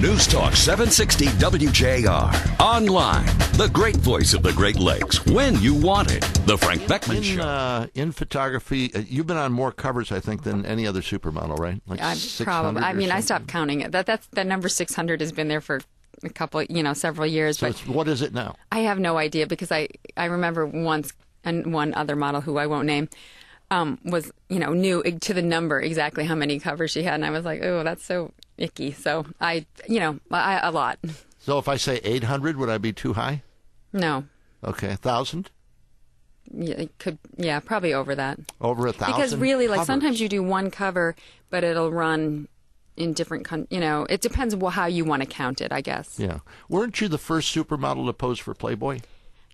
News Talk 760 WJR. Online, the great voice of the Great Lakes when you want it. The Frank Beckmann Show. In photography, you've been on more covers, I think, than any other supermodel, right? Like probably. I mean, I stopped counting it. That number 600 has been there for a couple, several years. So but what is it now? I have no idea because I remember once, and one other model who I won't name, was, knew to the number exactly how many covers she had. And I was like, oh, that's so icky. So a lot. So if I say 800, would I be too high? No. Okay, 1,000? Yeah, it could. Yeah, probably over that. Over 1,000? Because really, covers. Sometimes you do one cover, but it'll run in different, it depends how you want to count it, I guess. Yeah. Weren't you the first supermodel to pose for Playboy?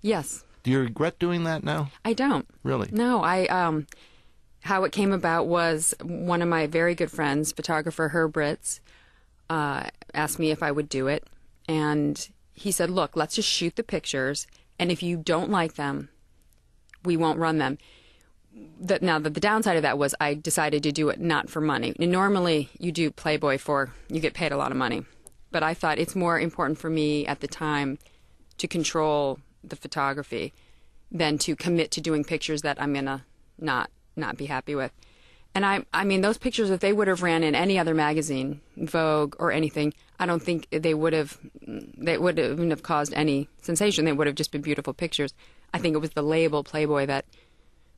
Yes. Do you regret doing that now? I don't. Really? No, how it came about was one of my very good friends, photographer Herb Ritz, asked me if I would do it. And he said, look, let's just shoot the pictures. And if you don't like them, we won't run them. Now, the downside of that was I decided to do it not for money. And normally, you do Playboy you get paid a lot of money. But I thought it's more important for me at the time to control the photography than to commit to doing pictures that I'm going to not be happy with. And I mean, those pictures, if they would have ran in any other magazine, Vogue or anything, I don't think they wouldn't have caused any sensation. They would have just been beautiful pictures. I think it was the label Playboy that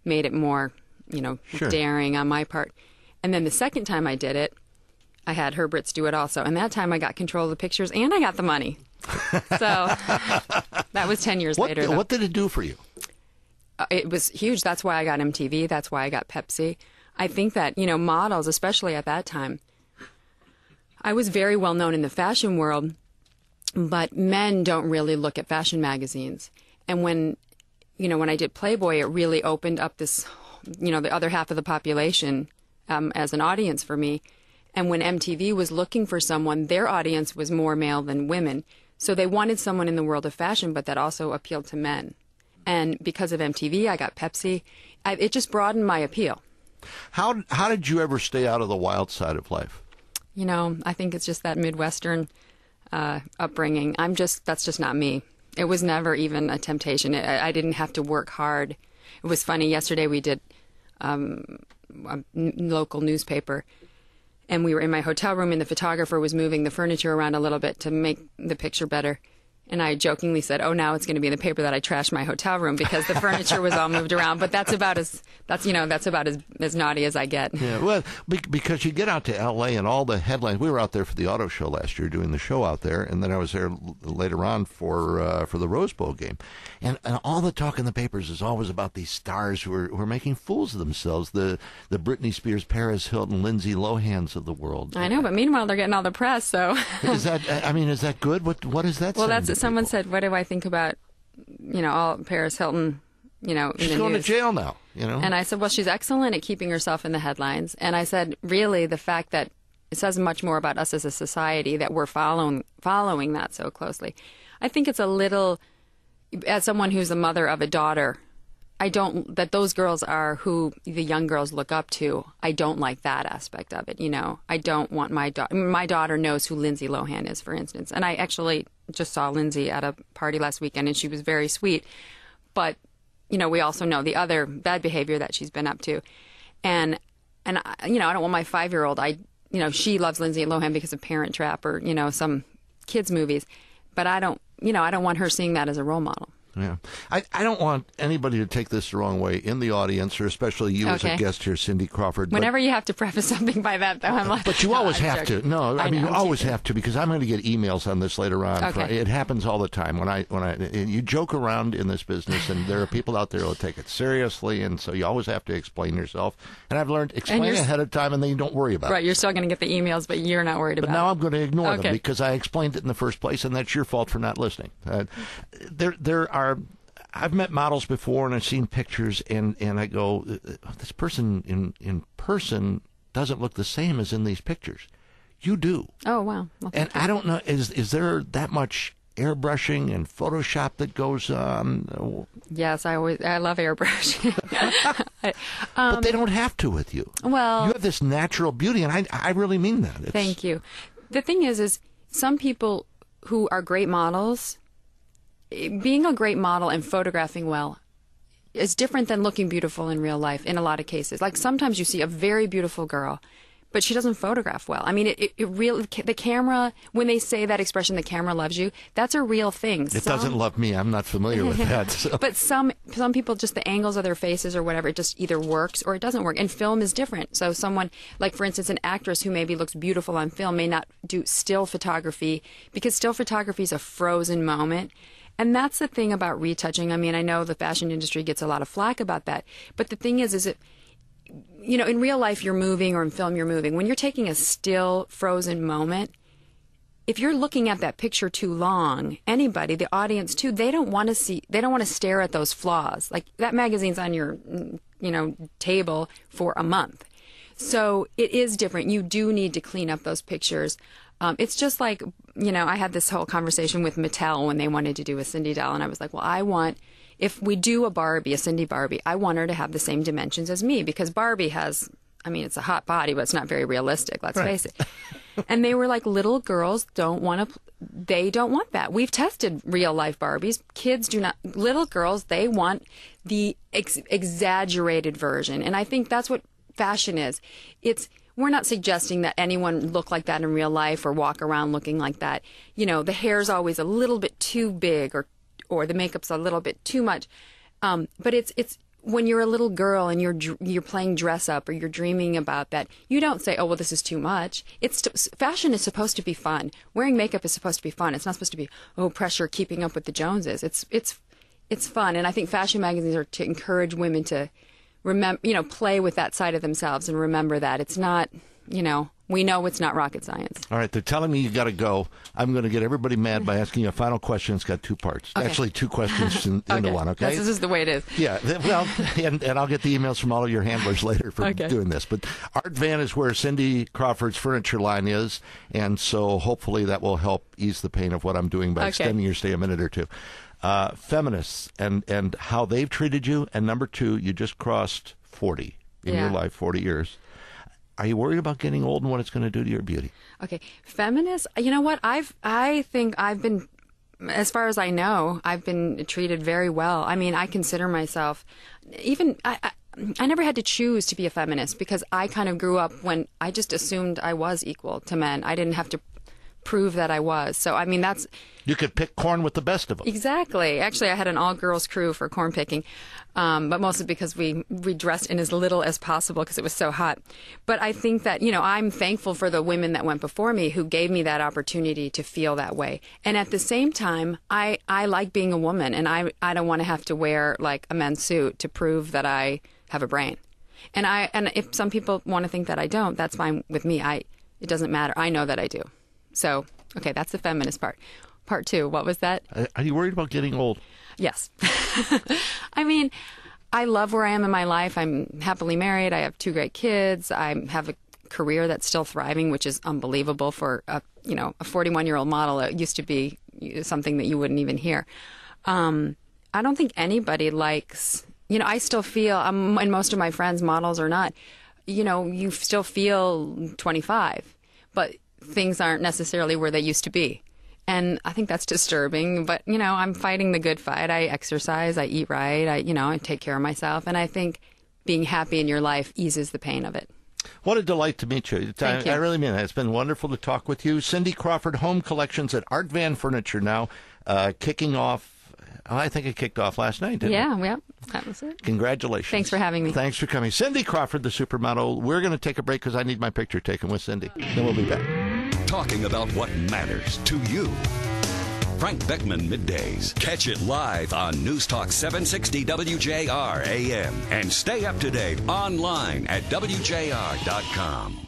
made it more, Sure. daring on my part. And then the second time I did it, I had Herb Ritz do it also. And that time I got control of the pictures and I got the money. So that was 10 years later. What did it do for you? It was huge. That's why I got MTV. That's why I got Pepsi. I think that, models, especially at that time, I was very well known in the fashion world, but men don't really look at fashion magazines. And when I did Playboy, it really opened up this, the other half of the population as an audience for me. And when MTV was looking for someone, their audience was more male than women. So they wanted someone in the world of fashion, but that also appealed to men. And because of MTV, I got Pepsi. It just broadened my appeal. How did you ever stay out of the wild side of life? I think it's just that Midwestern upbringing. That's just not me. It was never even a temptation. I didn't have to work hard. It was funny. Yesterday we did a local newspaper, and we were in my hotel room, and the photographer was moving the furniture around a little bit to make the picture better. And I jokingly said, "Oh, now it's going to be in the paper that I trashed my hotel room because the furniture was all moved around." But that's about as naughty as I get. Yeah, well, because you get out to L.A. and all the headlines. We were out there for the auto show last year, doing the show out there, and then I was there later on for the Rose Bowl game, and all the talk in the papers is always about these stars who are making fools of themselves. The Britney Spears, Paris Hilton, Lindsay Lohans of the world. I know, but meanwhile they're getting all the press. So is that good? What is that? Well, someone said, "What do I think about, all Paris Hilton, in the news?" She's going to jail now, And I said, well, she's excellent at keeping herself in the headlines. And I said, really, the fact that it says much more about us as a society that we're following that so closely. I think it's a little, as someone who's the mother of a daughter, that those girls are who the young girls look up to. I don't like that aspect of it, I don't want my daughter knows who Lindsay Lohan is, for instance. And I actually just saw Lindsay at a party last weekend, and she was very sweet. But, we also know the other bad behavior that she's been up to. And I don't want my 5-year-old, she loves Lindsay Lohan because of Parent Trap or, some kids' movies. But I don't want her seeing that as a role model. Yeah. I don't want anybody to take this the wrong way in the audience, or especially you as a guest here, Cindy Crawford. Whenever you have to preface something by that, though, I'm like... But you always have to. No, I mean, you always joking. have to, because I'm going to get emails on this later on. Okay. It happens all the time. You joke around in this business, and there are people out there who will take it seriously, and so you always have to explain yourself. And I've learned, explain ahead of time, and then you don't worry about it. Right, you're still going to get the emails, but you're not worried about it. But now I'm going to ignore them, because I explained it in the first place, and that's your fault for not listening. I've met models before, and I've seen pictures, and I go, this person in person doesn't look the same as in these pictures. You do. Oh, wow. Well, and I don't know, is there that much airbrushing and Photoshop that goes on? Yes, I love airbrushing. But they don't have to with you. Well, you have this natural beauty, and I really mean that. Thank you. The thing is some people who are great models, being a great model and photographing well is different than looking beautiful in real life in a lot of cases. Like sometimes you see a very beautiful girl, but she doesn't photograph well. I mean, the camera, when they say that expression, the camera loves you, that's a real thing. It doesn't love me. I'm not familiar with that. So. But some people, just the angles of their faces or whatever, it just either works or it doesn't work. And film is different. So someone, like for instance, an actress who maybe looks beautiful on film may not do still photography, because still photography is a frozen moment. And that's the thing about retouching. I mean, I know the fashion industry gets a lot of flack about that. But the thing is it, you know, in real life you're moving, or in film you're moving. When you're taking a still frozen moment, if you're looking at that picture too long, anybody, the audience too, they don't want to stare at those flaws. Like that magazine's on your, you know, table for a month. So it is different. You do need to clean up those pictures. It's just like, you know, I had this whole conversation with Mattel when they wanted to do a Cindy doll, and I was like, well, if we do a Barbie, a Cindy Barbie, I want her to have the same dimensions as me, because Barbie has, I mean, it's a hot body, but it's not very realistic, let's face it. And they were like, little girls don't want that. We've tested real life Barbies. Kids do not, little girls, they want the exaggerated version. And I think that's what fashion is. We're not suggesting that anyone look like that in real life or walk around looking like that. You know, the hair's always a little bit too big, or the makeup's a little bit too much. But it's when you're a little girl and you're playing dress up, or you're dreaming about that, you don't say, oh, well, this is too much. Fashion is supposed to be fun. Wearing makeup is supposed to be fun. It's not supposed to be, oh, pressure, keeping up with the Joneses. It's fun. And I think fashion magazines are to encourage women to remember, you know, play with that side of themselves and remember that it's not, you know, we know it's not rocket science. All right, they're telling me you got to go. I'm going to get everybody mad by asking you a final question. It's got two parts. Okay. Actually, two questions into one, okay? This is the way it is. Yeah, well, and I'll get the emails from all of your handlers later for doing this. But Art Van is where Cindy Crawford's furniture line is, and so hopefully that will help ease the pain of what I'm doing by extending your stay a minute or two. Feminists and how they've treated you, and number two, you just crossed 40 in your life, 40 years. Are you worried about getting old and what it's going to do to your beauty? Okay, feminists, you know what? I think I've been, as far as I know, I've been treated very well. I mean, I consider myself, even, I never had to choose to be a feminist, because I kind of grew up when I just assumed I was equal to men. I didn't have to prove that I was. So, I mean, that's... You could pick corn with the best of them. Exactly. Actually, I had an all-girls crew for corn picking, but mostly because we dressed in as little as possible because it was so hot. But I think that, you know, I'm thankful for the women that went before me who gave me that opportunity to feel that way. And at the same time, I like being a woman, and I don't want to have to wear, like, a men's suit to prove that I have a brain. And if some people want to think that I don't, that's fine with me. It doesn't matter. I know that I do. So, okay, that's the feminist part. Part two, what was that? Are you worried about getting old? Yes. I mean, I love where I am in my life. I'm happily married. I have 2 great kids. I have a career that's still thriving, which is unbelievable for a 41-year-old model. It used to be something that you wouldn't even hear. I don't think anybody likes, you know, I still feel, and most of my friends, models or not, you know, you still feel 25, but things aren't necessarily where they used to be. And I think that's disturbing, but, you know, I'm fighting the good fight. I exercise, I eat right, I take care of myself. And I think being happy in your life eases the pain of it. What a delight to meet you. Thank you. I really mean it. It's been wonderful to talk with you. Cindy Crawford, Home Collections at Art Van Furniture now, kicking off. I think it kicked off last night, didn't it? Yeah, that was it. Congratulations. Thanks for having me. Thanks for coming. Cindy Crawford, the supermodel. We're going to take a break because I need my picture taken with Cindy. Then we'll be back. Talking about what matters to you. Frank Beckmann Middays. Catch it live on News Talk 760 WJR AM. And stay up to date online at WJR.com.